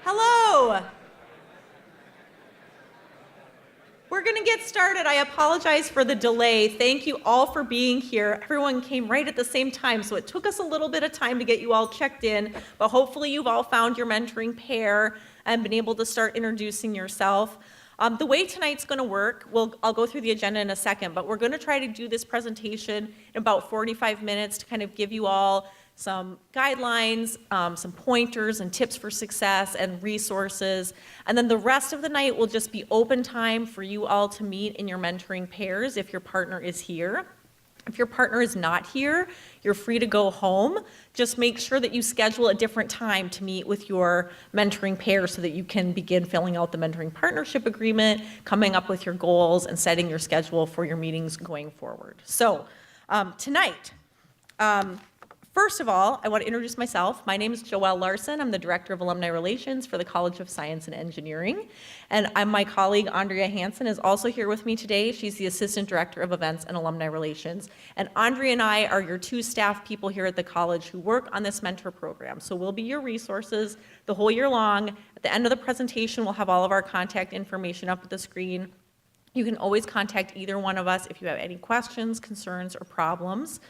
Hello. We're going to get started. I apologize for the delay. Thank you all for being here. Everyone came right at the same time, so it took us a little bit of time to get you all checked in, but hopefully you've all found your mentoring pair and been able to start introducing yourself. The way tonight's going to work, I'll go through the agenda in a second, but we're going to try to do this presentation in about 45 minutes to kind of give you all some guidelines, some pointers and tips for success and resources. And then the rest of the night will just be open time for you all to meet in your mentoring pairs if your partner is here. If your partner is not here, you're free to go home. Just make sure that you schedule a different time to meet with your mentoring pair so that you can begin filling out the mentoring partnership agreement, coming up with your goals, and setting your schedule for your meetings going forward. So tonight, first of all, I want to introduce myself. My name is Joelle Larson. I'm the Director of Alumni Relations for the College of Science and Engineering. And my colleague, Andrea Hansen, is also here with me today. She's the Assistant Director of Events and Alumni Relations. And Andrea and I are your two staff people here at the college who work on this mentor program. So we'll be your resources the whole year long. At the end of the presentation, we'll have all of our contact information up at the screen. You can always contact either one of us if you have any questions, concerns, or problems.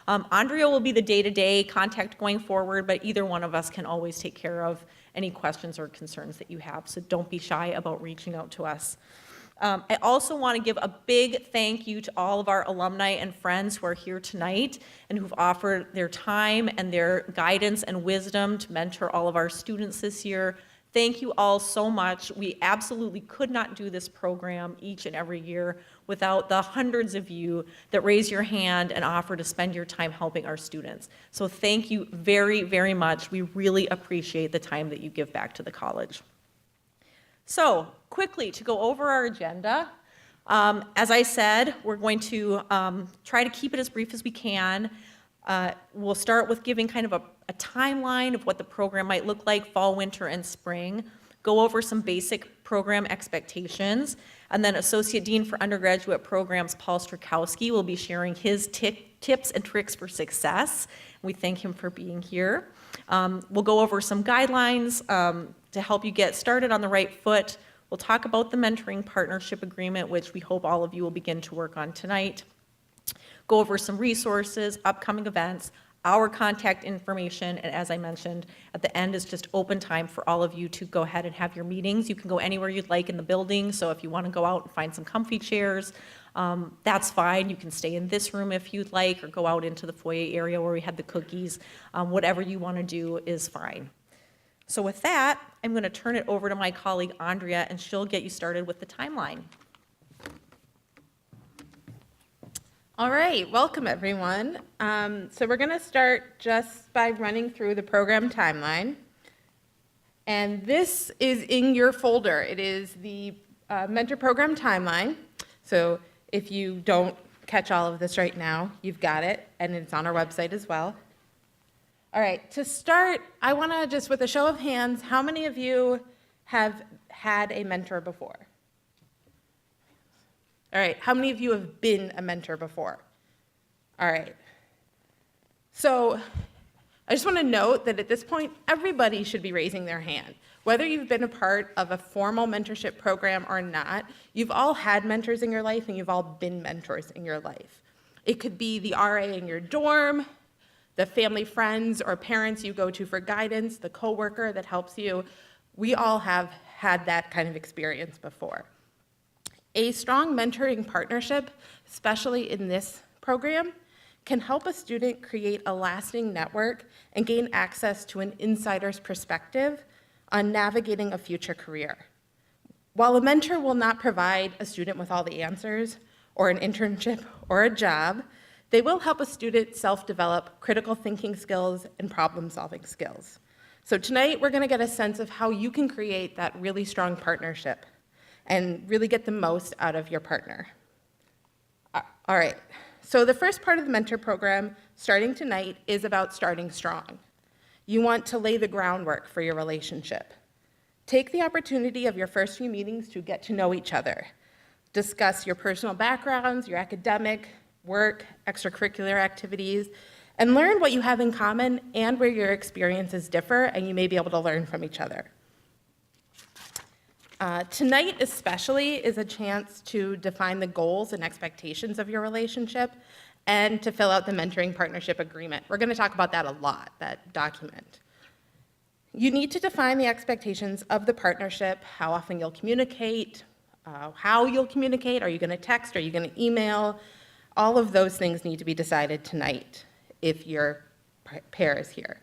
Andrea will be the day-to-day contact going forward, but either one of us can always take care of any questions or concerns that you have, so don't be shy about reaching out to us. I also want to give a big thank you to all of our alumni and friends who are here tonight and who've offered their time and their guidance and wisdom to mentor all of our students this year. Thank you all so much. We absolutely could not do this program each and every year without the hundreds of you that raise your hand and offer to spend your time helping our students. So thank you very, very much. We really appreciate the time that you give back to the college. So quickly, to go over our agenda, as I said, we're going to try to keep it as brief as we can. We'll start with giving kind of a timeline of what the program might look like fall, winter, and spring, go over some basic program expectations, and then Associate Dean for Undergraduate Programs, Paul Strahovski, will be sharing his tips and tricks for success. We thank him for being here. We'll go over some guidelines to help you get started on the right foot. We'll talk about the mentoring partnership agreement, which we hope all of you will begin to work on tonight. Go over some resources, upcoming events, our contact information, and as I mentioned, at the end is just open time for all of you to go ahead and have your meetings. You can go anywhere you'd like in the building, so if you want to go out and find some comfy chairs, that's fine. You can stay in this room if you'd like, or go out into the foyer area where we had the cookies. Whatever you want to do is fine. So with that, I'm going to turn it over to my colleague Andrea, and she'll get you started with the timeline. All right, welcome everyone. So we're going to start just by running through the program timeline. And this is in your folder. It is the mentor program timeline. So if you don't catch all of this right now, you've got it, and it's on our website as well. All right, to start, I want to just, with a show of hands, how many of you have had a mentor before? All right, how many of you have been a mentor before? All right. So I just want to note that at this point, everybody should be raising their hand. Whether you've been a part of a formal mentorship program or not, you've all had mentors in your life and you've all been mentors in your life. It could be the RA in your dorm, the family friends or parents you go to for guidance, the coworker that helps you. We all have had that kind of experience before. A strong mentoring partnership, especially in this program, can help a student create a lasting network and gain access to an insider's perspective on navigating a future career. While a mentor will not provide a student with all the answers, or an internship, or a job, they will help a student self-develop critical thinking skills and problem-solving skills. So tonight, we're gonna get a sense of how you can create that really strong partnership and really get the most out of your partner. All right, so the first part of the mentor program, starting tonight, is about starting strong. You want to lay the groundwork for your relationship. Take the opportunity of your first few meetings to get to know each other. Discuss your personal backgrounds, your academic, work, extracurricular activities, and learn what you have in common and where your experiences differ and you may be able to learn from each other. Tonight especially is a chance to define the goals and expectations of your relationship and to fill out the mentoring partnership agreement. We're going to talk about that a lot, that document. You need to define the expectations of the partnership, how often you'll communicate, how you'll communicate, are you going to text, are you going to email? All of those things need to be decided tonight if your pair is here.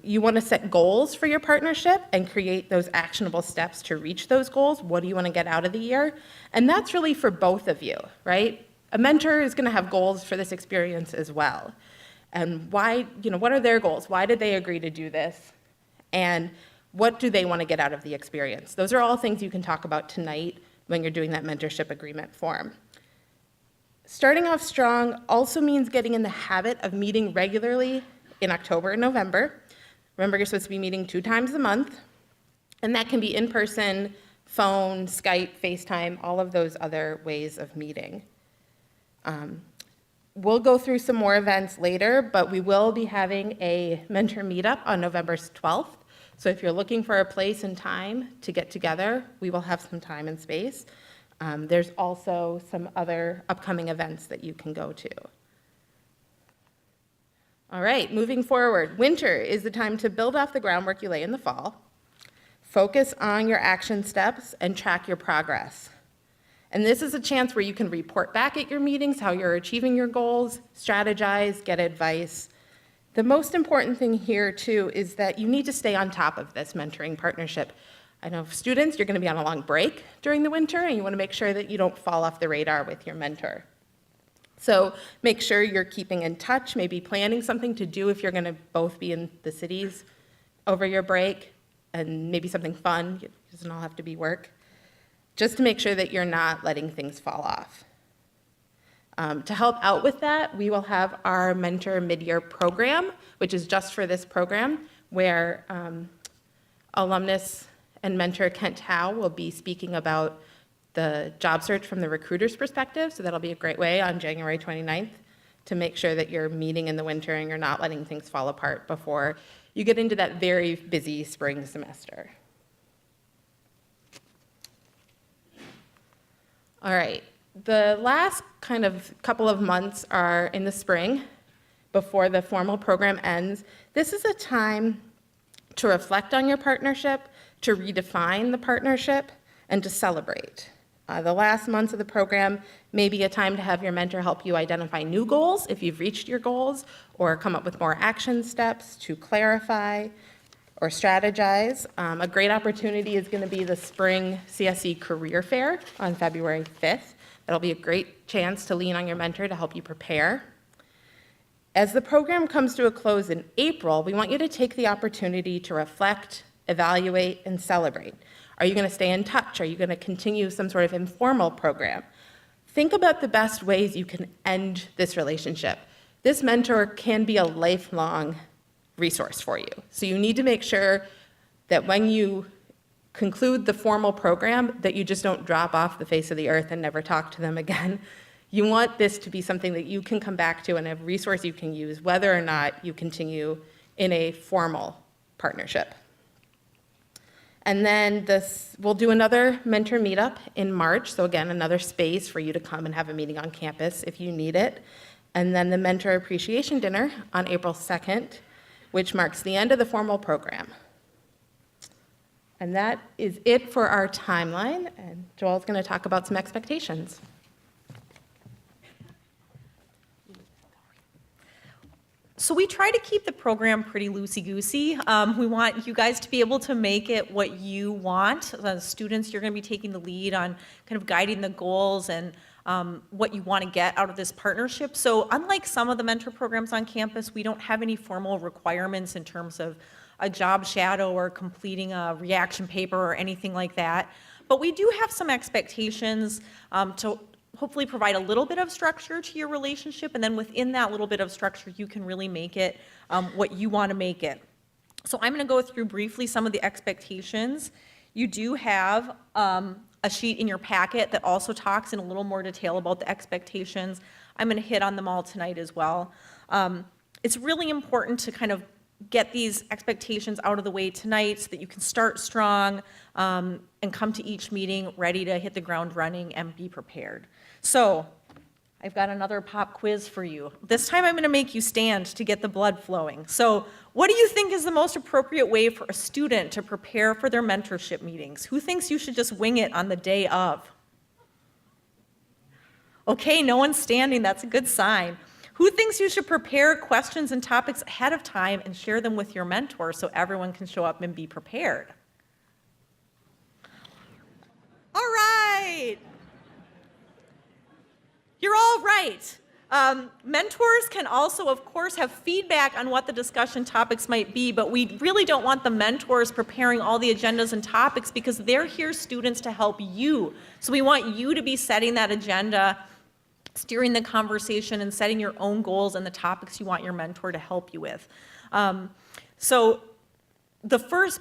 You want to set goals for your partnership and create those actionable steps to reach those goals. What do you want to get out of the year? And that's really for both of you, right? A mentor is going to have goals for this experience as well. And why, what are their goals? Why did they agree to do this? And what do they want to get out of the experience? Those are all things you can talk about tonight when you're doing that mentorship agreement form. Starting off strong also means getting in the habit of meeting regularly in October and November. Remember, you're supposed to be meeting 2 times a month, and that can be in person, phone, Skype, FaceTime, all of those other ways of meeting. We'll go through some more events later, but we will be having a mentor meetup on November 12th. So if you're looking for a place and time to get together, we will have some time and space. There's also some other upcoming events that you can go to. All right, moving forward, winter is the time to build off the groundwork you lay in the fall, focus on your action steps, and track your progress. And this is a chance where you can report back at your meetings how you're achieving your goals, strategize, get advice. The most important thing here, too, is that you need to stay on top of this mentoring partnership. I know students, you're going to be on a long break during the winter, and you want to make sure that you don't fall off the radar with your mentor. So make sure you're keeping in touch, maybe planning something to do if you're going to both be in the cities over your break, and maybe something fun. It doesn't all have to be work. Just to make sure that you're not letting things fall off. To help out with that, we will have our Mentor Mid-Year Program, which is just for this program, where alumnus and mentor Kent Howe will be speaking about the job search from the recruiter's perspective, so that'll be a great way on January 29th to make sure that you're meeting in the winter and you're not letting things fall apart before you get into that very busy spring semester. All right, the last kind of couple of months are in the spring before the formal program ends. This is a time to reflect on your partnership, to redefine the partnership, and to celebrate. The last months of the program may be a time to have your mentor help you identify new goals if you've reached your goals, or come up with more action steps to clarify or strategize. A great opportunity is going to be the spring CSE Career Fair on February 5th. That'll be a great chance to lean on your mentor to help you prepare. As the program comes to a close in April, we want you to take the opportunity to reflect, evaluate, and celebrate. Are you going to stay in touch? Are you going to continue some sort of informal program? Think about the best ways you can end this relationship. This mentor can be a lifelong resource for you. So you need to make sure that when you conclude the formal program, that you just don't drop off the face of the earth and never talk to them again. You want this to be something that you can come back to and a resource you can use, whether or not you continue in a formal partnership. And then we'll do another mentor meetup in March. So again, another space for you to come and have a meeting on campus if you need it. And then the mentor appreciation dinner on April 2nd, which marks the end of the formal program. And that is it for our timeline. And Joel's going to talk about some expectations. So we try to keep the program pretty loosey-goosey. We want you guys to be able to make it what you want. As students, you're going to be taking the lead on kind of guiding the goals and what you want to get out of this partnership. So unlike some of the mentor programs on campus, we don't have any formal requirements in terms of a job shadow or completing a reaction paper or anything like that. But we do have some expectations to hopefully provide a little bit of structure to your relationship, and then within that little bit of structure, you can really make it what you want to make it. So I'm going to go through briefly some of the expectations. You do have a sheet in your packet that also talks in a little more detail about the expectations. I'm going to hit on them all tonight as well. It's really important to kind of get these expectations out of the way tonight so that you can start strong and come to each meeting ready to hit the ground running and be prepared. So I've got another pop quiz for you. This time I'm going to make you stand to get the blood flowing. So what do you think is the most appropriate way for a student to prepare for their mentorship meetings? Who thinks you should just wing it on the day of? Okay, no one's standing. That's a good sign. Who thinks you should prepare questions and topics ahead of time and share them with your mentor so everyone can show up and be prepared? All right. You're all right. Mentors can also, of course, have feedback on what the discussion topics might be, but we really don't want the mentors preparing all the agendas and topics because they're here, students, to help you. So we want you to be setting that agenda, steering the conversation, and setting your own goals and the topics you want your mentor to help you with.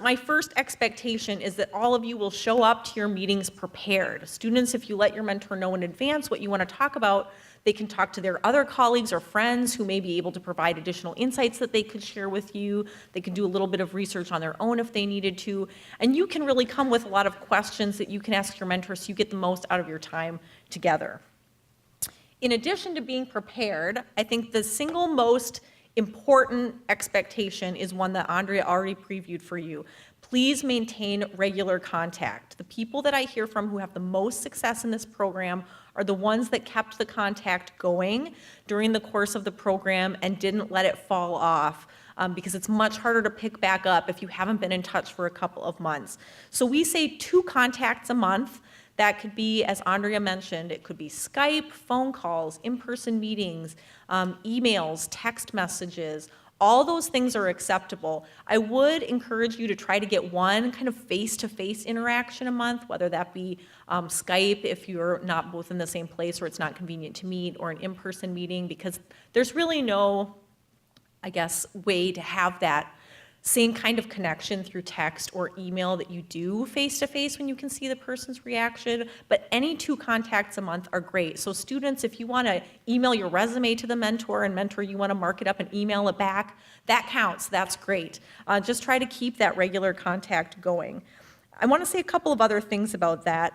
My first expectation is that all of you will show up to your meetings prepared. Students, if you let your mentor know in advance what you want to talk about, they can talk to their other colleagues or friends who may be able to provide additional insights that they could share with you. They can do a little bit of research on their own if they needed to. And you can really come with a lot of questions that you can ask your mentor so you get the most out of your time together. In addition to being prepared, I think the single most important expectation is one that Andrea already previewed for you. Please maintain regular contact. The people that I hear from who have the most success in this program are the ones that kept the contact going during the course of the program and didn't let it fall off, because it's much harder to pick back up if you haven't been in touch for a couple of months. So we say 2 contacts a month. That could be, as Andrea mentioned, it could be Skype, phone calls, in-person meetings, emails, text messages. All those things are acceptable. I would encourage you to try to get one kind of face-to-face interaction a month, whether that be Skype if you're not both in the same place or it's not convenient to meet, or an in-person meeting, because there's really no, I guess, way to have that same kind of connection through text or email that you do face-to-face when you can see the person's reaction, but any 2 contacts a month are great. So students, if you want to email your resume to the mentor and mentor, you want to mark it up and email it back, that counts, that's great. Just try to keep that regular contact going. I want to say a couple of other things about that.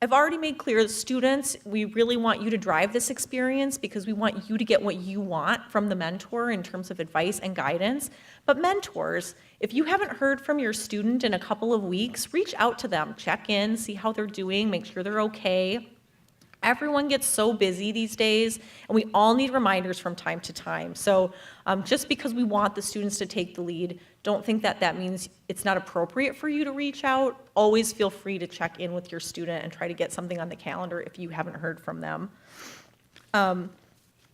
I've already made clear that students, we really want you to drive this experience because we want you to get what you want from the mentor in terms of advice and guidance. But mentors, if you haven't heard from your student in a couple of weeks, reach out to them, check in, see how they're doing, make sure they're okay. Everyone gets so busy these days, and we all need reminders from time to time. So just because we want the students to take the lead, don't think that that means it's not appropriate for you to reach out. Always feel free to check in with your student and try to get something on the calendar if you haven't heard from them.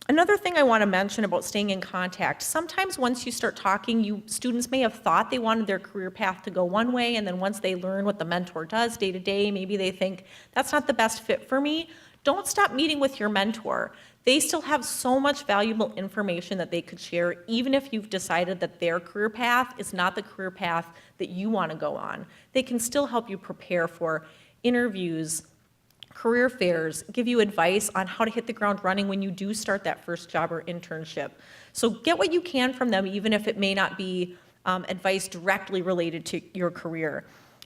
Another thing I want to mention about staying in contact, sometimes once you start talking, students may have thought they wanted their career path to go one way, and then once they learn what the mentor does day to day, maybe they think, that's not the best fit for me. Don't stop meeting with your mentor. They still have so much valuable information that they could share, even if you've decided that their career path is not the career path that you want to go on. They can still help you prepare for interviews, career fairs, give you advice on how to hit the ground running when you do start that first job or internship. So get what you can from them, even if it may not be advice directly related to your career.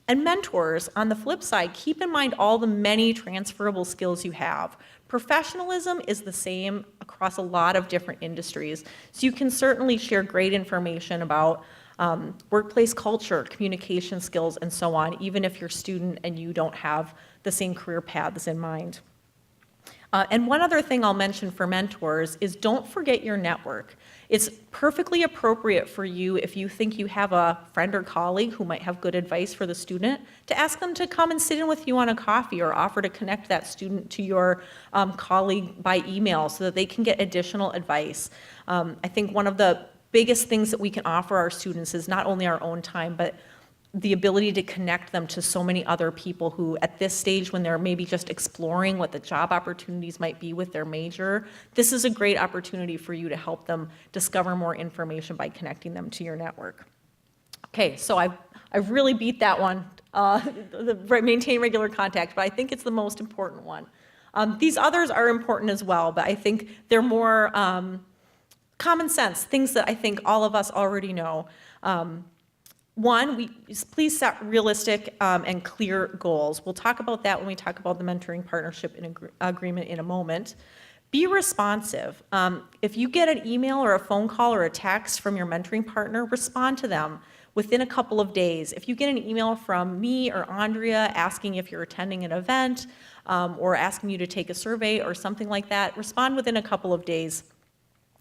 And mentors, on the flip side, keep in mind all the many transferable skills you have. Professionalism is the same across a lot of different industries. So you can certainly share great information about workplace culture, communication skills, and so on, even if you're a student and you don't have the same career paths in mind. And one other thing I'll mention for mentors is don't forget your network. It's perfectly appropriate for you, if you think you have a friend or colleague who might have good advice for the student, to ask them to come and sit in with you on a coffee or offer to connect that student to your colleague by email so that they can get additional advice. I think one of the biggest things that we can offer our students is not only our own time, but the ability to connect them to so many other people who, at this stage when they're maybe just exploring what the job opportunities might be with their major, this is a great opportunity for you to help them discover more information by connecting them to your network. Okay, so I've really beat that one, maintain regular contact, but I think it's the most important one. These others are important as well, but I think they're more Common sense, things that I think all of us already know. One, please set realistic and clear goals. We'll talk about that when we talk about the mentoring partnership agreement in a moment. Be responsive. If you get an email or a phone call or a text from your mentoring partner, respond to them within a couple of days. If you get an email from me or Andrea asking if you're attending an event or asking you to take a survey or something like that, respond within a couple of days.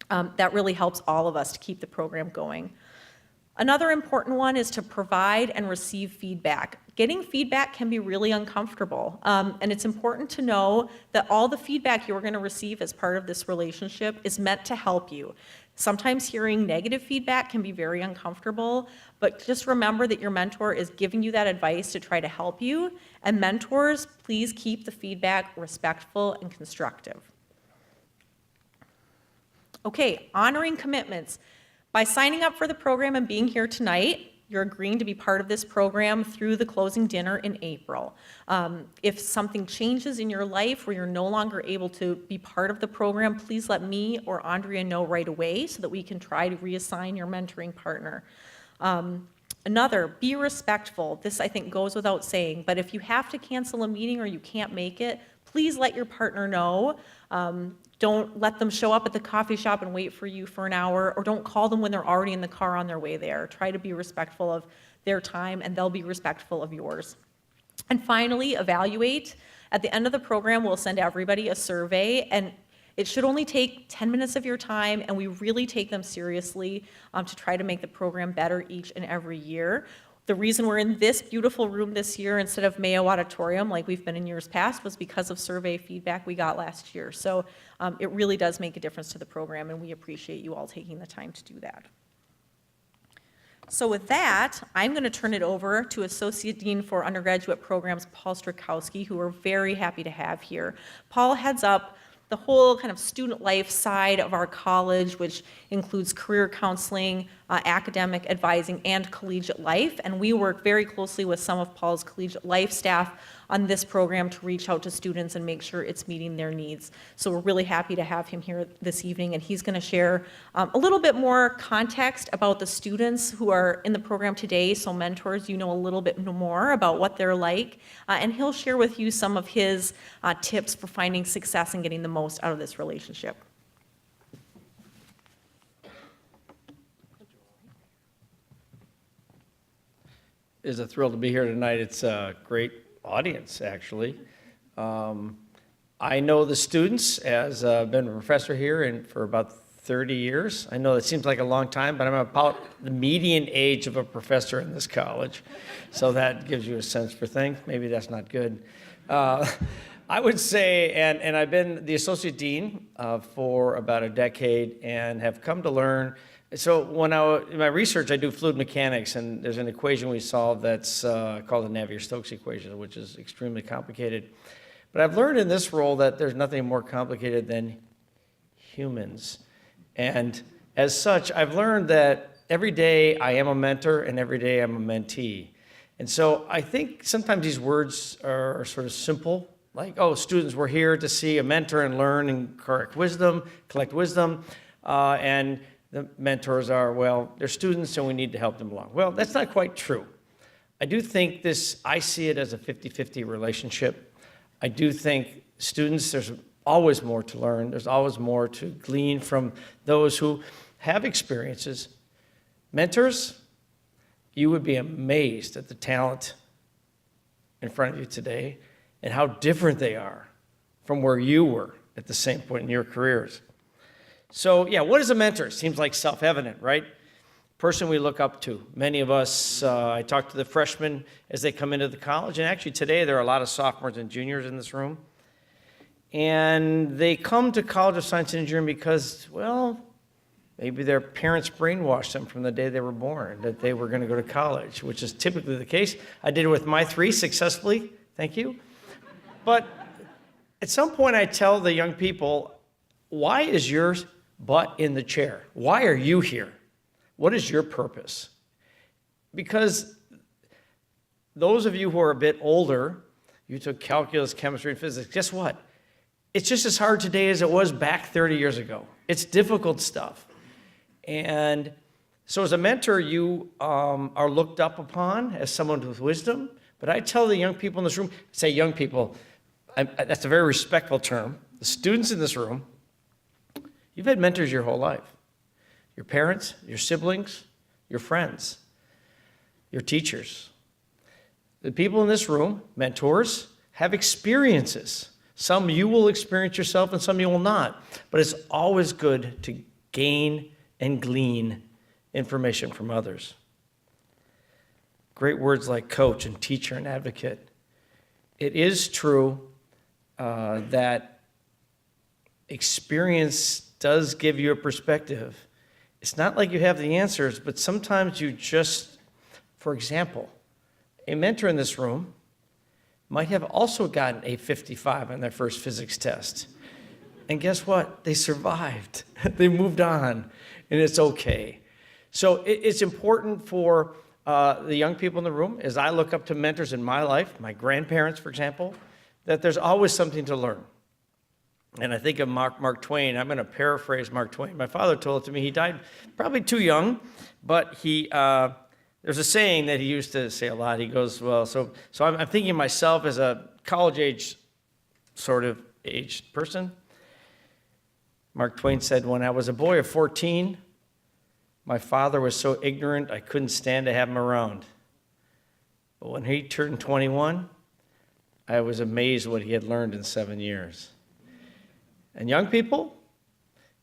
That really helps all of us to keep the program going. Another important one is to provide and receive feedback. Getting feedback can be really uncomfortable, and it's important to know that all the feedback you're going to receive as part of this relationship is meant to help you. Sometimes hearing negative feedback can be very uncomfortable, but just remember that your mentor is giving you that advice to try to help you, and mentors, please keep the feedback respectful and constructive. Okay, honoring commitments. By signing up for the program and being here tonight, you're agreeing to be part of this program through the closing dinner in April. If something changes in your life where you're no longer able to be part of the program, please let me or Andrea know right away so that we can try to reassign your mentoring partner. Another, be respectful. This, I think, goes without saying, but if you have to cancel a meeting or you can't make it, please let your partner know. Don't let them show up at the coffee shop and wait for you for an hour, or don't call them when they're already in the car on their way there. Try to be respectful of their time, and they'll be respectful of yours. And finally, evaluate. At the end of the program, we'll send everybody a survey, and it should only take 10 minutes of your time, and we really take them seriously to try to make the program better each and every year. The reason we're in this beautiful room this year instead of Mayo Auditorium like we've been in years past was because of survey feedback we got last year. So it really does make a difference to the program, and we appreciate you all taking the time to do that. So with that, I'm going to turn it over to Associate Dean for Undergraduate Programs, Paul Strahovski, who we're very happy to have here. Paul heads up the whole kind of student life side of our college, which includes career counseling, academic advising, and collegiate life. And we work very closely with some of Paul's collegiate life staff on this program to reach out to students and make sure it's meeting their needs. So we're really happy to have him here this evening, and he's going to share a little bit more context about the students who are in the program today, so mentors, you know a little bit more about what they're like, and he'll share with you some of his tips for finding success and getting the most out of this relationship. It is a thrill to be here tonight. It's a great audience, actually. I know the students, as I've been a professor here for about 30 years. I know it seems like a long time, but I'm about the median age of a professor in this college. So that gives you a sense for things. Maybe that's not good. I would say, and I've been the associate dean for about a decade and have come to learn. So in my research, I do fluid mechanics, and there's an equation we solve that's called the Navier-Stokes equation, which is extremely complicated. But I've learned in this role that there's nothing more complicated than humans. And as such, I've learned that every day I am a mentor and every day I'm a mentee. And so I think sometimes these words are sort of simple, like, oh, students, we're here to see a mentor and learn and collect wisdom, and the mentors are, well, they're students and we need to help them along. Well, that's not quite true. I do think I see it as a 50-50 relationship. I do think students, there's always more to learn. There's always more to glean from those who have experiences. Mentors, you would be amazed at the talent in front of you today and how different they are from where you were at the same point in your careers. So yeah, what is a mentor? Seems like self-evident, right? Person we look up to. Many of us, I talk to the freshmen as they come into the college, and actually today there are a lot of sophomores and juniors in this room. And they come to College of Science and Engineering because, well, maybe their parents brainwashed them from the day they were born that they were going to go to college, which is typically the case. I did it with my 3 successfully, thank you. But at some point I tell the young people, why is your butt in the chair? Why are you here? What is your purpose? Because those of you who are a bit older, you took calculus, chemistry, and physics, guess what? It's just as hard today as it was back 30 years ago. It's difficult stuff. And so as a mentor, you are looked up upon as someone with wisdom. But I tell the young people in this room, say young people, that's a very respectful term. The students in this room, you've had mentors your whole life. Your parents, your siblings, your friends, your teachers. The people in this room, mentors, have experiences. Some you will experience yourself and some you will not. But it's always good to gain and glean information from others. Great words like coach and teacher and advocate. It is true that experience does give you a perspective. It's not like you have the answers, but sometimes you just, for example, a mentor in this room might have also gotten a 55 on their first physics test. And guess what? They survived. They moved on, and it's okay. So it's important for the young people in the room, as I look up to mentors in my life, my grandparents, for example, that there's always something to learn. And I think of Mark Twain. I'm going to paraphrase Mark Twain. My father told it to me. He died probably too young, but there's a saying that he used to say a lot. He goes, well, so I'm thinking of myself as a college-age sort of aged person. Mark Twain said, when I was a boy of 14, my father was so ignorant I couldn't stand to have him around. But when he turned 21, I was amazed what he had learned in 7 years. And young people,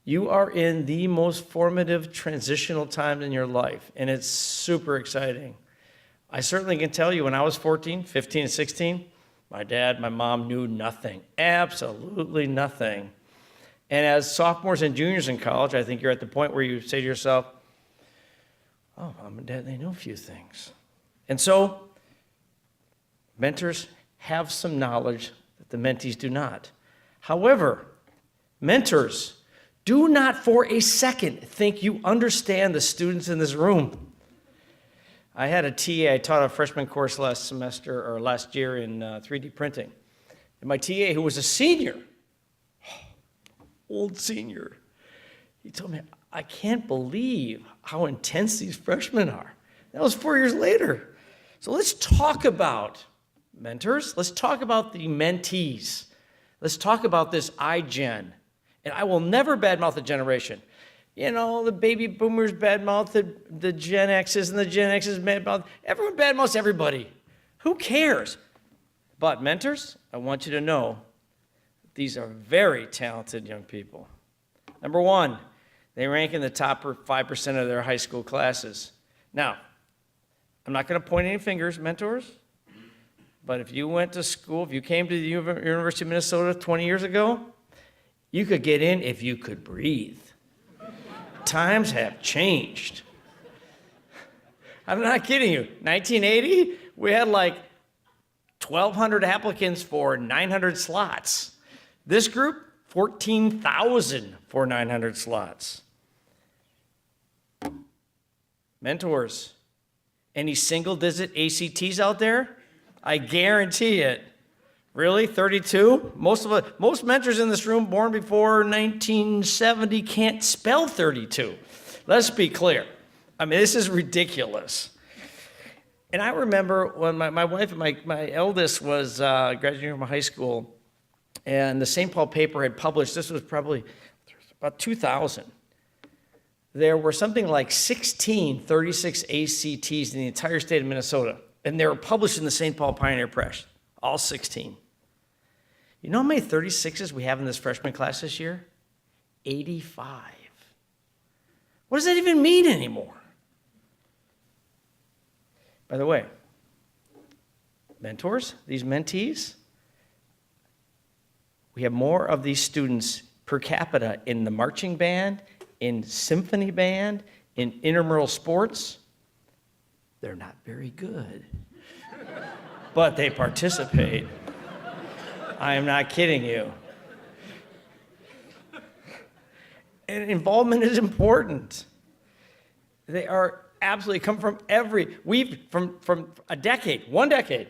you are in the most formative transitional time in your life, and it's super exciting. I certainly can tell you when I was 14, 15, and 16, my dad, my mom knew nothing, absolutely nothing. And as sophomores and juniors in college, I think you're at the point where you say to yourself, oh, mom and dad, they know a few things. And so mentors have some knowledge that the mentees do not. However, mentors, do not for a second think you understand the students in this room. I had a TA, I taught a freshman course last year in 3D printing. And my TA, who was a senior, old senior, he told me, I can't believe how intense these freshmen are. That was 4 years later. So let's talk about mentors. Let's talk about the mentees. Let's talk about this iGen. And I will never badmouth a generation. You know, the baby boomers badmouth the Gen X's, and the Gen X's badmouth. Everyone badmouths everybody. Who cares? But mentors, I want you to know these are very talented young people. Number one, they rank in the top 5% of their high school classes. Now, I'm not going to point any fingers, mentors, but if you went to school, if you came to the University of Minnesota 20 years ago, you could get in if you could breathe. Times have changed. I'm not kidding you. 1980, we had like 1,200 applicants for 900 slots. This group, 14,000 for 900 slots. Mentors, any single-digit ACTs out there? I guarantee it. Really, 32? Most mentors in this room born before 1970 can't spell 32. Let's be clear. I mean, this is ridiculous. And I remember when my wife and my eldest was graduating from high school, and the St. Paul paper had published, this was probably about 2000. There were something like 36 ACTs in the entire state of Minnesota, and they were published in the St. Paul Pioneer Press, all 16. You know how many 36s we have in this freshman class this year? 85. What does that even mean anymore? By the way, mentors, these mentees, we have more of these students per capita in the marching band, in symphony band, in intramural sports. They're not very good, but they participate. I am not kidding you. And involvement is important. They are absolutely come from from a decade, one decade,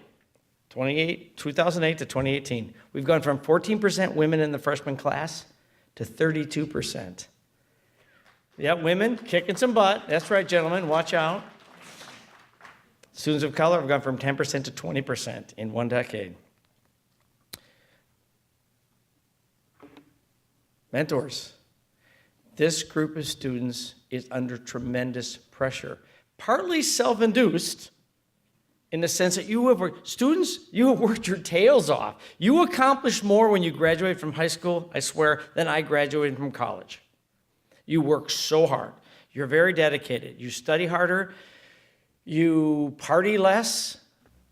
2008 to 2018, we've gone from 14% women in the freshman class to 32%. Yeah, women kicking some butt. That's right, gentlemen, watch out. Students of color have gone from 10% to 20% in 1 decade. Mentors. This group of students is under tremendous pressure, partly self-induced in the sense that you have worked your tails off. You accomplished more when you graduate from high school, I swear, than I graduated from college. You work so hard. You're very dedicated. You study harder. You party less.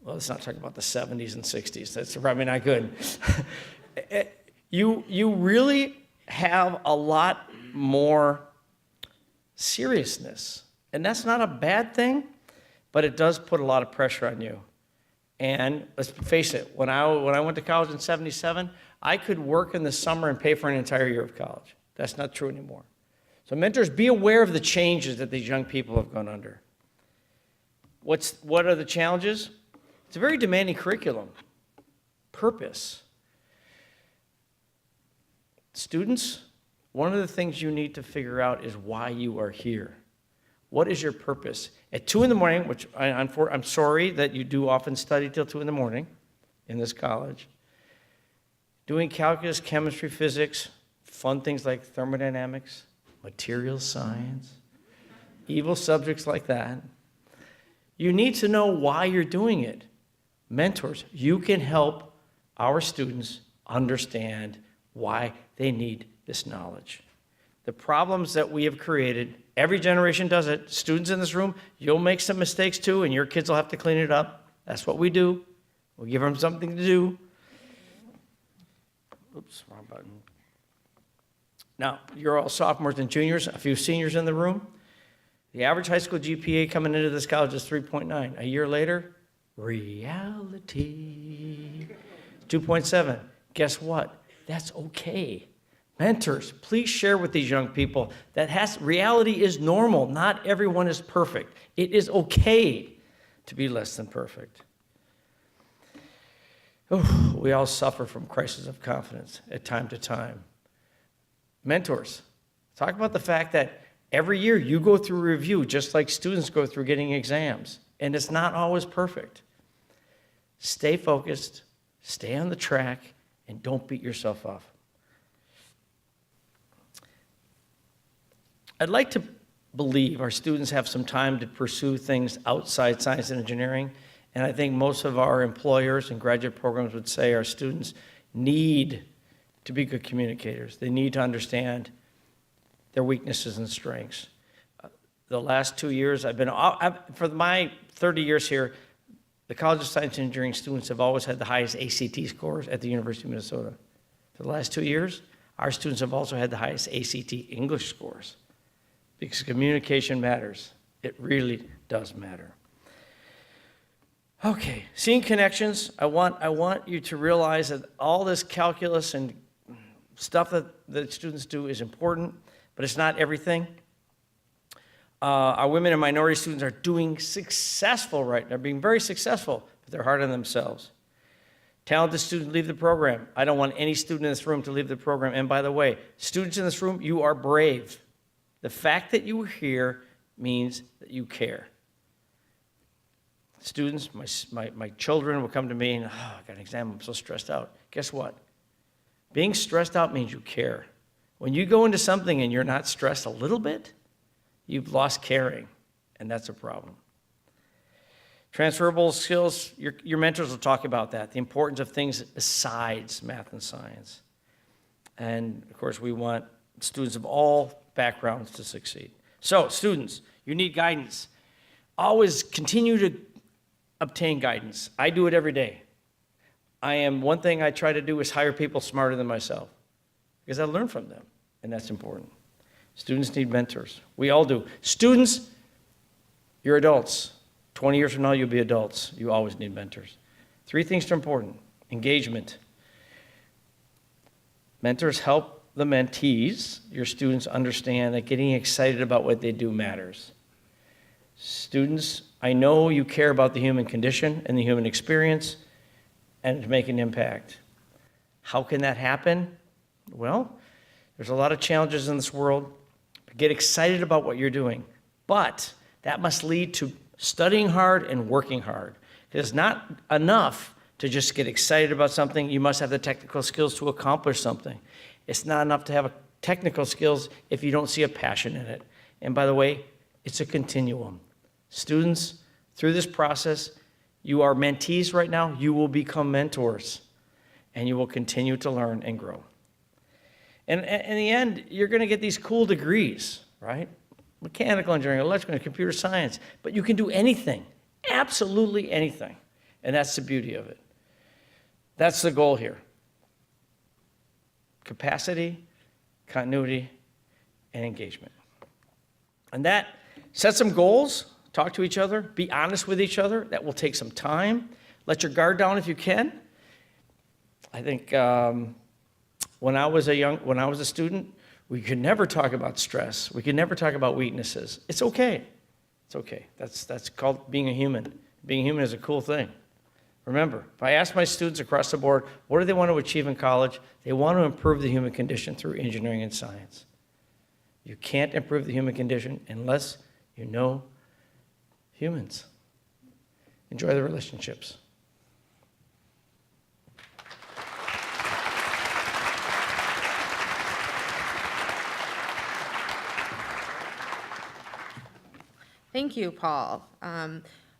Well, let's not talk about the 70s and 60s. That's probably not good. You really have a lot more seriousness. And that's not a bad thing, but it does put a lot of pressure on you. And let's face it, when I went to college in 77, I could work in the summer and pay for an entire year of college. That's not true anymore. So mentors, be aware of the changes that these young people have gone under. What are the challenges? It's a very demanding curriculum. Purpose. Students, one of the things you need to figure out is why you are here. What is your purpose? At 2 in the morning, which I'm sorry that you do often study till 2 in the morning in this college, doing calculus, chemistry, physics, fun things like thermodynamics, material science, evil subjects like that. You need to know why you're doing it. Mentors, you can help our students understand why they need this knowledge. The problems that we have created, every generation does it. Students in this room, you'll make some mistakes too, and your kids will have to clean it up. That's what we do. We give them something to do. Oops, wrong button. Now, you're all sophomores and juniors, a few seniors in the room. The average high school GPA coming into this college is 3.9. A year later, reality, 2.7. Guess what? That's okay. Mentors, please share with these young people that reality is normal. Not everyone is perfect. It is okay to be less than perfect. Oh, we all suffer from crises of confidence at time to time. Mentors, talk about the fact that every year you go through a review just like students go through getting exams, and it's not always perfect. Stay focused, stay on the track, and don't beat yourself up. I'd like to believe our students have some time to pursue things outside science and engineering, and I think most of our employers and graduate programs would say our students need to be good communicators. They need to understand their weaknesses and strengths. The last 2 years, for my 30 years here, the College of Science and Engineering students have always had the highest ACT scores at the University of Minnesota. For the last 2 years, our students have also had the highest ACT English scores because communication matters. It really does matter. Okay, seeing connections, I want you to realize that all this calculus and stuff that the students do is important, but it's not everything. Our women and minority students are doing successful right now, being very successful, but they're hard on themselves. Talented students leave the program. I don't want any student in this room to leave the program. And by the way, students in this room, you are brave. The fact that you are here means that you care. Students, my children will come to me and, I got an exam, I'm so stressed out. Guess what? Being stressed out means you care. When you go into something and you're not stressed a little bit, you've lost caring, and that's a problem. Transferable skills, your mentors will talk about that, the importance of things besides math and science. And of course, we want students of all backgrounds to succeed. So, students, you need guidance. Always continue to obtain guidance. I do it every day. One thing I try to do is hire people smarter than myself, because I learn from them, and that's important. Students need mentors. We all do. Students, you're adults. 20 years from now, you'll be adults. You always need mentors. 3 things are important. Engagement. Mentors help the mentees, your students, understand that getting excited about what they do matters. Students, I know you care about the human condition and the human experience and to make an impact. How can that happen? Well, there's a lot of challenges in this world. Get excited about what you're doing. But that must lead to studying hard and working hard. It's not enough to just get excited about something. You must have the technical skills to accomplish something. It's not enough to have technical skills if you don't see a passion in it. And by the way, it's a continuum. Students, through this process, you are mentees right now, you will become mentors, and you will continue to learn and grow. And in the end, you're going to get these cool degrees, right? Mechanical engineering, electrical, and computer science, but you can do anything, absolutely anything. And that's the beauty of it. That's the goal here. Capacity, continuity, and engagement. And that set some goals, talk to each other, be honest with each other. That will take some time. Let your guard down if you can. I think when I was a student, we could never talk about stress. We could never talk about weaknesses. It's okay. It's okay. That's called being a human. Being human is a cool thing. Remember, if I ask my students across the board, what do they want to achieve in college? They want to improve the human condition through engineering and science. You can't improve the human condition unless you know humans. Enjoy the relationships. Thank you, Paul.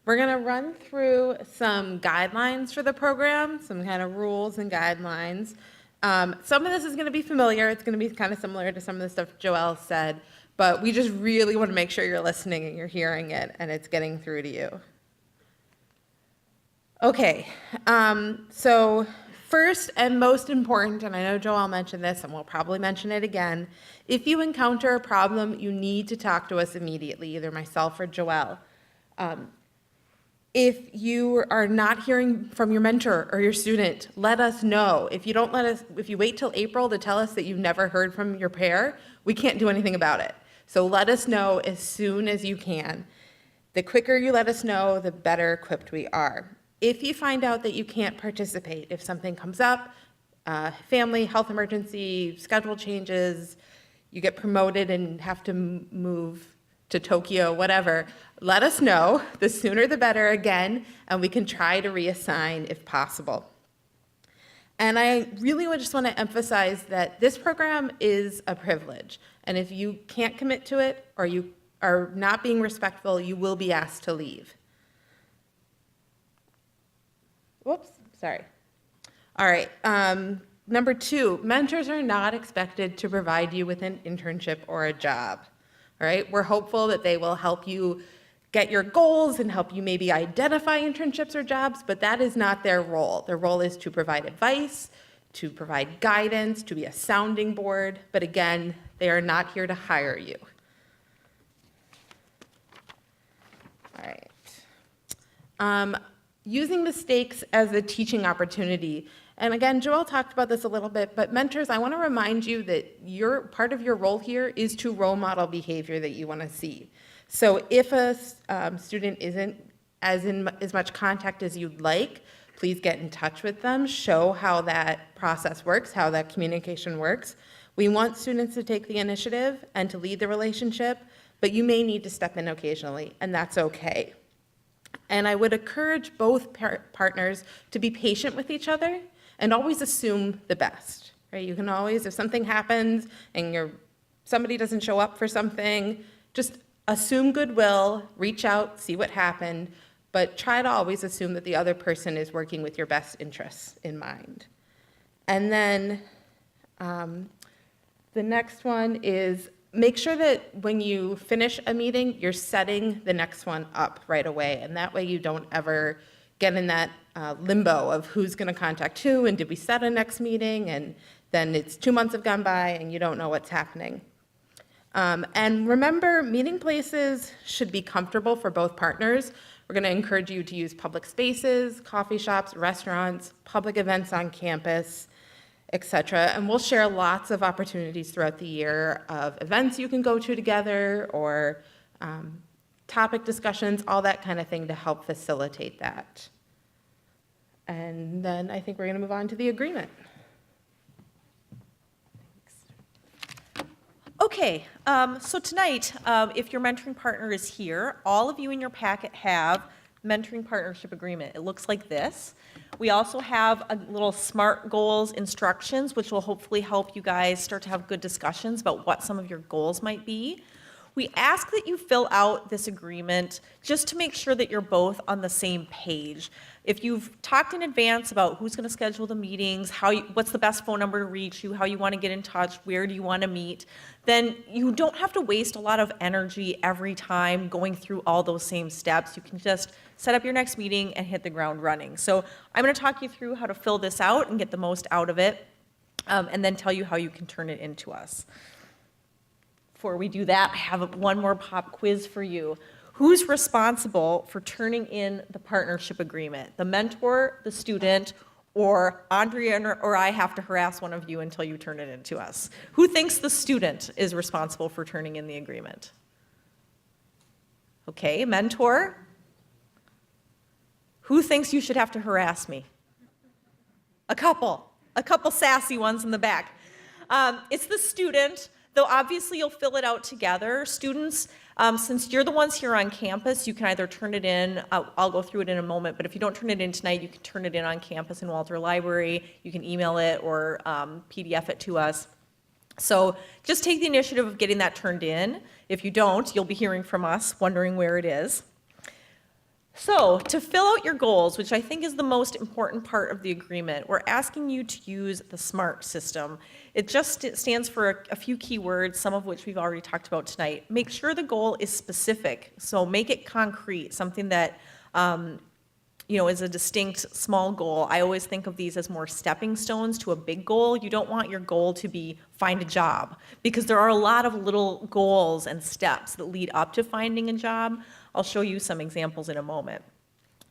We're going to run through some guidelines for the program, some kind of rules and guidelines. Some of this is going to be familiar. It's going to be kind of similar to some of the stuff Joelle said, but we just really want to make sure you're listening and you're hearing it and it's getting through to you. Okay, so first and most important, and I know Joelle mentioned this and we'll probably mention it again, if you encounter a problem, you need to talk to us immediately, either myself or Joelle. If you are not hearing from your mentor or your student, let us know. If you wait till April to tell us that you've never heard from your pair, we can't do anything about it. So let us know as soon as you can. The quicker you let us know, the better equipped we are. If you find out that you can't participate, if something comes up, family, health emergency, schedule changes, you get promoted and have to move to Tokyo, whatever, let us know. The sooner the better again, and we can try to reassign if possible. And I really just want to emphasize that this program is a privilege. And if you can't commit to it or you are not being respectful, you will be asked to leave. Whoops, sorry. All right, number 2, mentors are not expected to provide you with an internship or a job. All right, we're hopeful that they will help you get your goals and help you maybe identify internships or jobs, but that is not their role. Their role is to provide advice, to provide guidance, to be a sounding board, but again, they are not here to hire you. All right. Using mistakes as a teaching opportunity. And again, Joelle talked about this a little bit, but mentors, I want to remind you that part of your role here is to role model behavior that you want to see. So if a student isn't as much contact as you'd like, please get in touch with them, show how that process works, how that communication works. We want students to take the initiative and to lead the relationship, but you may need to step in occasionally, and that's okay. And I would encourage both partners to be patient with each other and always assume the best, right? You can always, if something happens and somebody doesn't show up for something, just assume goodwill, reach out, see what happened, but try to always assume that the other person is working with your best interests in mind. And then the next one is make sure that when you finish a meeting, you're setting the next one up right away, and that way you don't ever get in that limbo of who's going to contact who, and did we set a next meeting, and then it's 2 months have gone by and you don't know what's happening. And remember, meeting places should be comfortable for both partners. We're going to encourage you to use public spaces, coffee shops, restaurants, public events on campus, etc. And we'll share lots of opportunities throughout the year of events you can go to together or topic discussions, all that kind of thing to help facilitate that. And then I think we're going to move on to the agreement. Okay, so tonight, if your mentoring partner is here, all of you in your packet have mentoring partnership agreement. It looks like this. We also have a little SMART goals instructions, which will hopefully help you guys start to have good discussions about what some of your goals might be. We ask that you fill out this agreement just to make sure that you're both on the same page. If you've talked in advance about who's going to schedule the meetings, what's the best phone number to reach you, how you want to get in touch, where do you want to meet, then you don't have to waste a lot of energy every time going through all those same steps. You can just set up your next meeting and hit the ground running. So I'm going to talk you through how to fill this out and get the most out of it, and then tell you how you can turn it into us. Before we do that, I have one more pop quiz for you. Who's responsible for turning in the partnership agreement? The mentor, the student, or Andrea or I have to harass one of you until you turn it into us? Who thinks the student is responsible for turning in the agreement? Okay, mentor? Who thinks you should have to harass me? A couple sassy ones in the back. It's the student. Though obviously you'll fill it out together. Students, since you're the ones here on campus, you can either turn it in, I'll go through it in a moment, but if you don't turn it in tonight, you can turn it in on campus in Walter Library, you can email it or PDF it to us. So just take the initiative of getting that turned in. If you don't, you'll be hearing from us, wondering where it is. So to fill out your goals, which I think is the most important part of the agreement, we're asking you to use the SMART system. It just stands for a few key words, some of which we've already talked about tonight. Make sure the goal is specific, so make it concrete, something that is a distinct small goal. I always think of these as more stepping stones to a big goal. You don't want your goal to be find a job, because there are a lot of little goals and steps that lead up to finding a job. I'll show you some examples in a moment.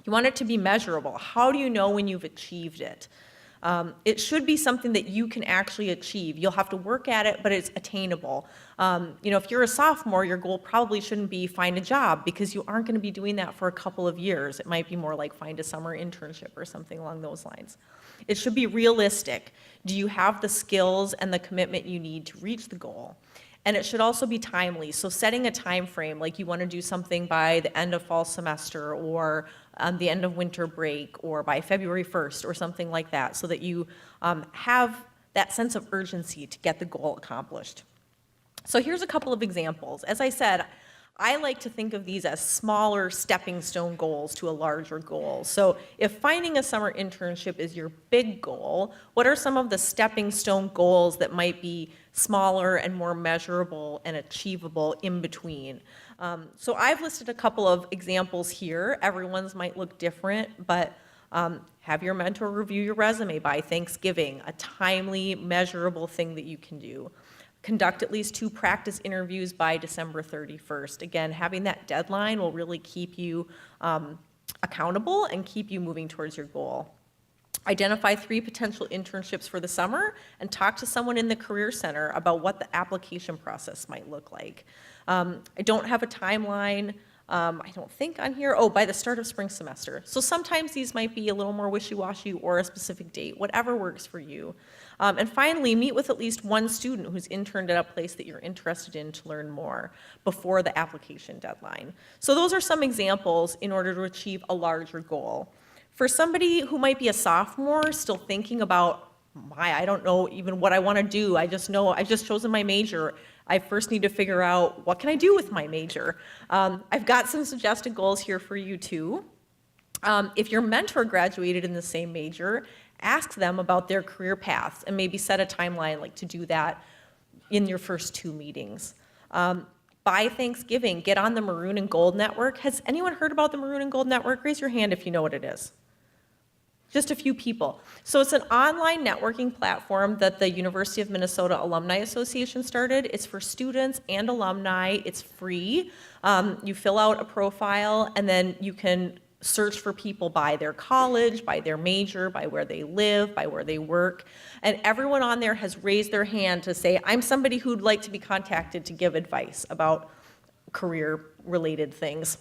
You want it to be measurable. How do you know when you've achieved it? It should be something that you can actually achieve. You'll have to work at it, but it's attainable. If you're a sophomore, your goal probably shouldn't be find a job, because you aren't going to be doing that for a couple of years. It might be more like find a summer internship or something along those lines. It should be realistic. Do you have the skills and the commitment you need to reach the goal? And it should also be timely. So setting a time frame, like you want to do something by the end of fall semester or the end of winter break or by February 1st or something like that, so that you have that sense of urgency to get the goal accomplished. So here's a couple of examples. As I said, I like to think of these as smaller stepping stone goals to a larger goal. So if finding a summer internship is your big goal, what are some of the stepping stone goals that might be smaller and more measurable and achievable in between? So I've listed a couple of examples here. Everyone's might look different, but have your mentor review your resume by Thanksgiving, a timely, measurable thing that you can do. Conduct at least 2 practice interviews by December 31st. Again, having that deadline will really keep you accountable and keep you moving towards your goal. Identify 3 potential internships for the summer and talk to someone in the Career Center about what the application process might look like. I don't have a timeline, I don't think on here. Oh, by the start of spring semester. So sometimes these might be a little more wishy-washy or a specific date, whatever works for you. And finally, meet with at least one student who's interned at a place that you're interested in to learn more before the application deadline. So those are some examples in order to achieve a larger goal. For somebody who might be a sophomore still thinking about, I don't know even what I want to do. I just know I've just chosen my major. I first need to figure out what can I do with my major. I've got some suggested goals here for you too. If your mentor graduated in the same major, ask them about their career paths and maybe set a timeline like to do that in your first 2 meetings. By Thanksgiving, get on the Maroon and Gold Network. Has anyone heard about the Maroon and Gold Network? Raise your hand if you know what it is. Just a few people. So it's an online networking platform that the University of Minnesota Alumni Association started. It's for students and alumni. It's free. You fill out a profile, and then you can search for people by their college, by their major, by where they live, by where they work. And everyone on there has raised their hand to say, I'm somebody who'd like to be contacted to give advice about career-related things.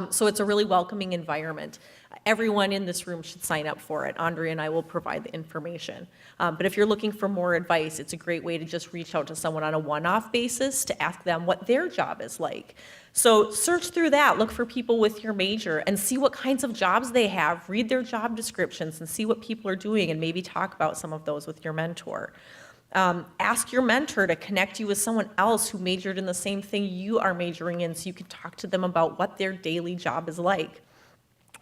So it's a really welcoming environment. Everyone in this room should sign up for it. Andrea and I will provide the information. But if you're looking for more advice, it's a great way to just reach out to someone on a one-off basis to ask them what their job is like. So search through that, look for people with your major and see what kinds of jobs they have, read their job descriptions and see what people are doing and maybe talk about some of those with your mentor. Ask your mentor to connect you with someone else who majored in the same thing you are majoring in so you can talk to them about what their daily job is like.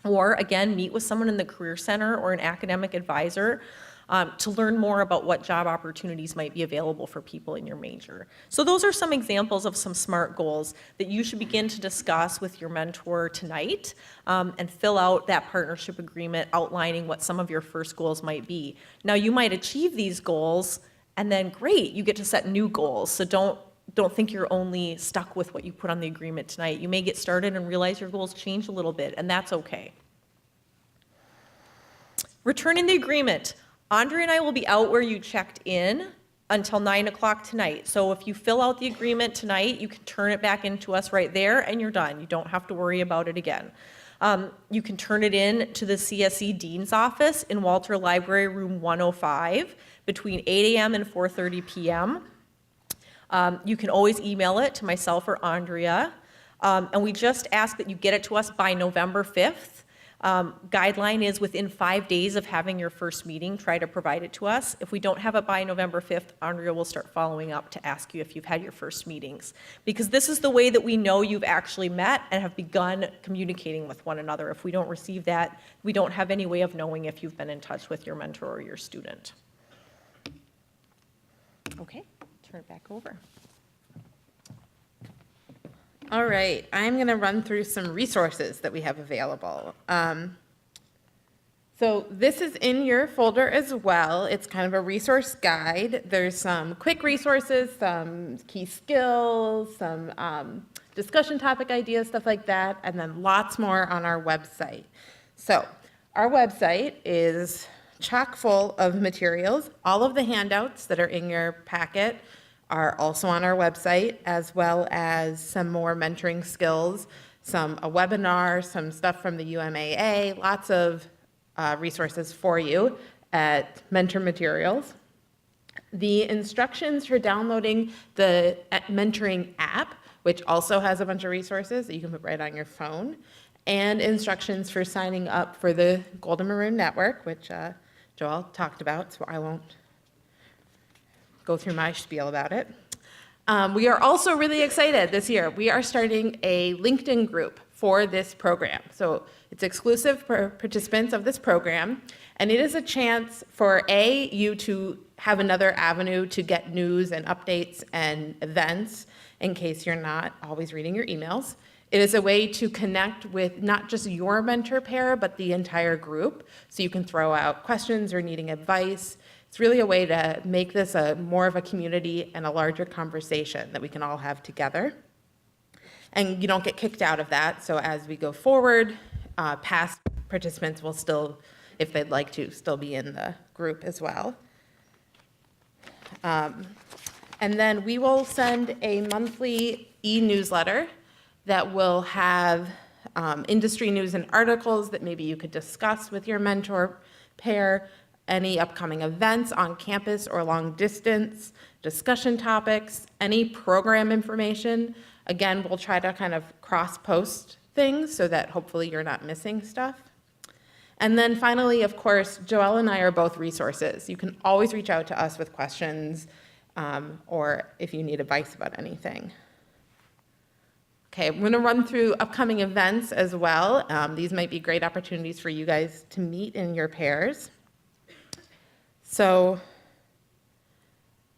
Or again, meet with someone in the Career Center or an academic advisor to learn more about what job opportunities might be available for people in your major. So those are some examples of some SMART goals that you should begin to discuss with your mentor tonight and fill out that partnership agreement outlining what some of your first goals might be. Now you might achieve these goals and then great, you get to set new goals. So don't think you're only stuck with what you put on the agreement tonight. You may get started and realize your goals change a little bit, and that's okay. Returning the agreement. Andrea and I will be out where you checked in until 9 o'clock tonight. So if you fill out the agreement tonight, you can turn it back into us right there and you're done. You don't have to worry about it again. You can turn it in to the CSE Dean's office in Walter Library Room 105 between 8 a.m. and 4:30 p.m. You can always email it to myself or Andrea. And we just ask that you get it to us by November 5th. Guideline is within 5 days of having your first meeting, try to provide it to us. If we don't have it by November 5th, Andrea will start following up to ask you if you've had your first meetings. Because this is the way that we know you've actually met and have begun communicating with one another. If we don't receive that, we don't have any way of knowing if you've been in touch with your mentor or your student. Okay, turn it back over. All right, I'm going to run through some resources that we have available. So this is in your folder as well. It's kind of a resource guide. There's some quick resources, some key skills, some discussion topic ideas, stuff like that, and then lots more on our website. So our website is chock full of materials. All of the handouts that are in your packet are also on our website, as well as some more mentoring skills, a webinar, some stuff from the UMAA, lots of resources for you at Mentor Materials. The instructions for downloading the mentoring app, which also has a bunch of resources that you can put right on your phone, and instructions for signing up for the Golden Maroon Network, which Joel talked about, so I won't go through my spiel about it. We are also really excited this year. We are starting a LinkedIn group for this program. So it's exclusive for participants of this program, and it is a chance for you to have another avenue to get news and updates and events in case you're not always reading your emails. It is a way to connect with not just your mentor pair, but the entire group, so you can throw out questions or needing advice. It's really a way to make this more of a community and a larger conversation that we can all have together. And you don't get kicked out of that, so as we go forward, past participants will still, if they'd like to, still be in the group as well. And then we will send a monthly e-newsletter that will have industry news and articles that maybe you could discuss with your mentor pair, any upcoming events on campus or long distance, discussion topics, any program information. Again, we'll try to kind of cross-post things so that hopefully you're not missing stuff. And then finally, of course, Joelle and I are both resources. You can always reach out to us with questions or if you need advice about anything. Okay, I'm going to run through upcoming events as well. These might be great opportunities for you guys to meet in your pairs. So,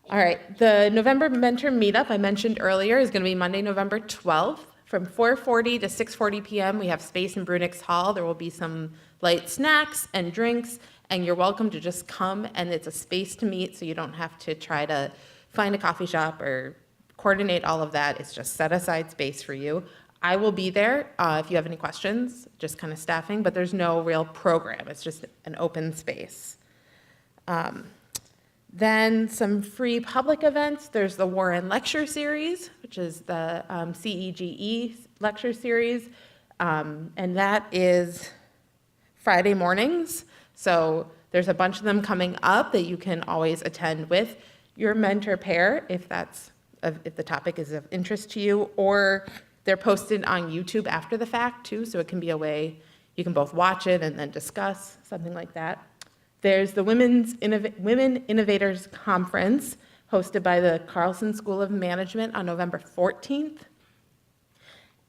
all right, the November Mentor Meetup I mentioned earlier is going to be Monday, November 12th from 4:40 to 6:40 p.m. We have space in Brunick's Hall. There will be some light snacks and drinks, and you're welcome to just come, and it's a space to meet, so you don't have to try to find a coffee shop or coordinate all of that. It's just set aside space for you. I will be there if you have any questions, just kind of staffing, but there's no real program. It's just an open space. Then some free public events. There's the Warren Lecture Series, which is the CEGE lecture series, and that is Friday mornings. So there's a bunch of them coming up that you can always attend with your mentor pair if the topic is of interest to you, or they're posted on YouTube after the fact too, so it can be a way you can both watch it and then discuss, something like that. There's the Women Innovators Conference hosted by the Carlson School of Management on November 14th.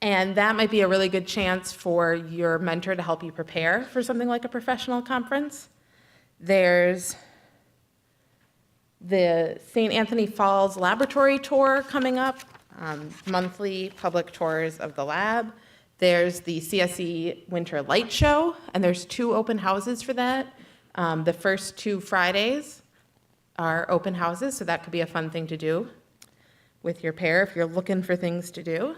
And that might be a really good chance for your mentor to help you prepare for something like a professional conference. There's the St. Anthony Falls Laboratory Tour coming up, monthly public tours of the lab. There's the CSE Winter Light Show, and there's 2 open houses for that. The first 2 Fridays are open houses, so that could be a fun thing to do with your pair if you're looking for things to do.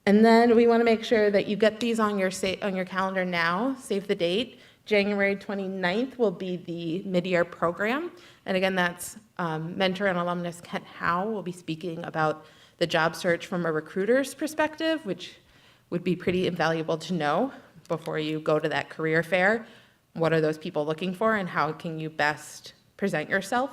And then we want to make sure that you get these on your calendar now. Save the date. January 29th will be the mid-year program. And again, that's mentor and alumnus Kent Howe will be speaking about the job search from a recruiter's perspective, which would be pretty invaluable to know before you go to that career fair. What are those people looking for, and how can you best present yourself?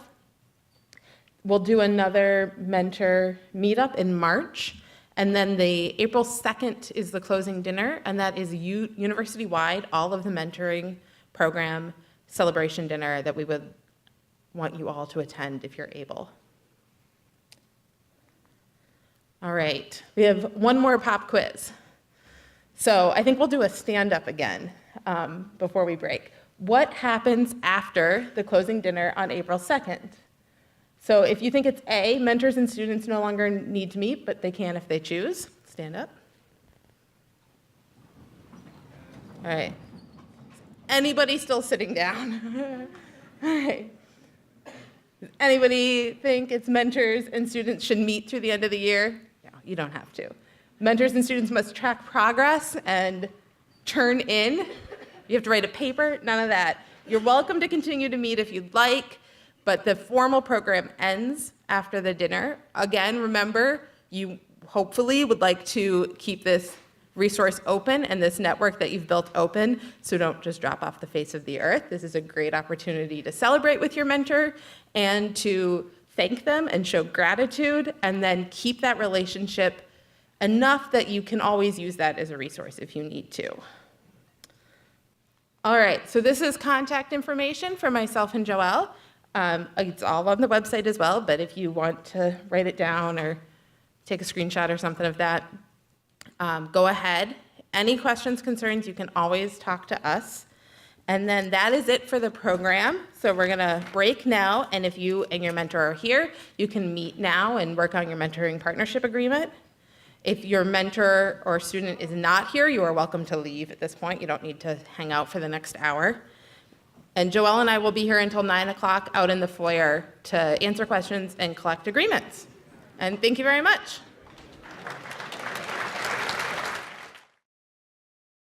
We'll do another mentor meetup in March. And then the April 2nd is the closing dinner, and that is university-wide, all of the mentoring program celebration dinner that we would want you all to attend if you're able. All right, we have one more pop quiz. So I think we'll do a stand-up again before we break. What happens after the closing dinner on April 2nd? So if you think it's A, mentors and students no longer need to meet, but they can if they choose. Stand up. All right. Anybody still sitting down? All right. Does anybody think it's mentors and students should meet through the end of the year? No, you don't have to. Mentors and students must track progress and turn in. You have to write a paper, none of that. You're welcome to continue to meet if you'd like. But the formal program ends after the dinner. Again, remember, you hopefully would like to keep this resource open and this network that you've built open, so don't just drop off the face of the earth. This is a great opportunity to celebrate with your mentor and to thank them and show gratitude, and then keep that relationship enough that you can always use that as a resource if you need to. All right, so this is contact information for myself and Joelle. It's all on the website as well, but if you want to write it down or take a screenshot or something of that, go ahead. Any questions, concerns, you can always talk to us. And then that is it for the program. So we're gonna break now, and if you and your mentor are here, you can meet now and work on your mentoring partnership agreement. If your mentor or student is not here, you are welcome to leave at this point. You don't need to hang out for the next hour. And Joelle and I will be here until 9 o'clock out in the foyer to answer questions and collect agreements. And thank you very much.